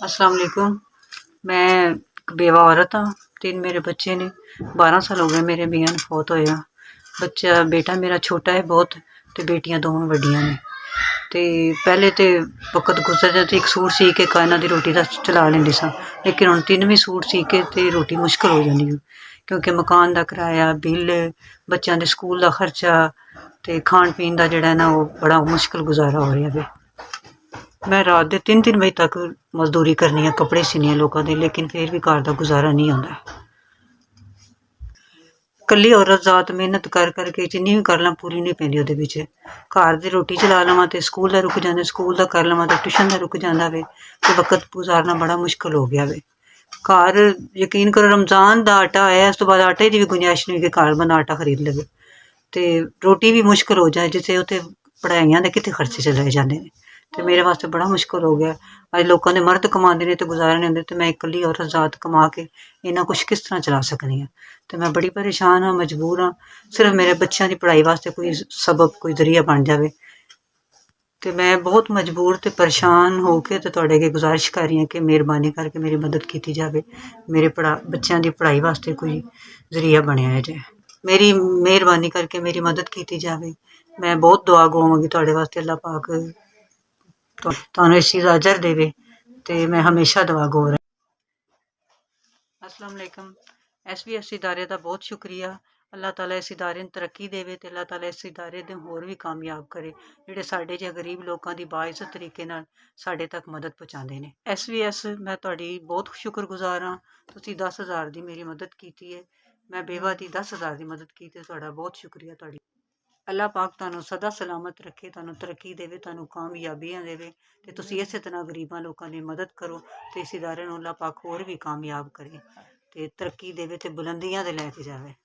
अस्सलाम वालेकुम। मैं एक बेवा औरत हाँ। 3 मेरे बच्चे ने। 12 साल हो गए मेरे मियां नूं फौत होया। बेटा मेरा छोटा है बहुत ते बेटियां दोवें वड्डियां ने। ते पहले ते वक़्त गुजरदा ते एक सूट सी के इन्हां दी रोटी दा चला लैंदी सां। लेकिन हुण 3वीं सूट सी के ते रोटी मुश्किल हो जांदी है क्योंकि मकान दा किराया, बिल, बच्चों दे स्कूल दा खर्चा ते खाण पीण दा जेह्ड़ा है ना ओह् बड़ा मुश्किल गुजारा हो रेहा वे। मैं रात दे 3-3 बजे तक मजदूरी करनी आं, कपड़े सीनी आं लोकां दे, लेकिन फिर भी घर दा गुजारा नहीं होंदा। कल्ली औरत जात मेहनत कर के जिन्नी भी कर लां पूरी नहीं पैंदी ओह्दे बिच। घर दी रोटी चला लवां ते स्कूल दा रुक जांदा, स्कूल दा कर लवां ते ट्यूशन दा रुक जांदा वे ते वक़्त गुजारना बड़ा मुश्किल हो गया वे। घर यकीन करो रमज़ान दा आटा आया, इस तो बाद आटे दी भी गुंजाइश नहीं कि घर बंदा आटा खरीद लवे ते रोटी भी मुश्किल हो जाए जित्थे उत्थे पढ़ाइयां दे कित्थे खर्चे चलाए जांदे ने ते मेरे वास्ते बड़ा मुश्किल हो गया। अज लोकां दे मर्द कमांदे ने ते गुजारा नहीं होंदा ते मैं इकल्ली औरत जात कमा के इन्ना कुछ किस तरह चला सकनी आं। ते मैं बड़ी परेशान हाँ, मजबूर हाँ। सिर्फ मेरे बच्चों दी पढ़ाई वास्ते कोई सबब कोई जरिया बन जावे ते मैं बहुत मजबूर ते परेशान हो के ते तुहाडे अग्गे गुजारिश कर रही आं कि मेहरबानी करके मेरी मदद कीती जावे। मेरे बच्चों दी पढ़ाई वास्ते कोई जरिया बनेआ जाए। मेरी मेहरबानी करके मेरी मदद कीती जावे। मैं बहुत दुआ गवांगी तुहाडे वास्ते, अल्लाह पाक तुहानूं इस चीज़ दा अजर देवे ते मैं हमेशा दुआ गो रहां। अस्सलाम वालेकुम। SBS इदारे दा बहुत शुक्रिया। अल्लाह ताला इस इदारे नूं तरक्की देवे ते अल्लाह ताला इस इदारे दे होर भी कामयाब करे जेह्ड़े साडे जिहे गरीब लोकां दी बाइज्जत तरीके नाल साडे तक मदद पहुंचांदे ने। SBS मैं तुहाडी बहुत शुक्रगुजार हाँ। तुसीं 10,000 दी मेरी मदद कीती है। मैं बेवा दी 10,000 दी मदद कीती है। तुहाडा बहुत शुक्रिया तुहाडी। अल्लाह पाक तुहानूं सदा सलामत रखे, तुहानूं तरक्की देवे, तुहानूं कामयाबियां देवे ते तुसीं इसे तरह गरीबां लोकां दी मदद करो ते इस इदारे नूं अल्लाह पाक होर भी कामयाब करे ते तरक्की देवे ते बुलंदियां ते लैके जावे।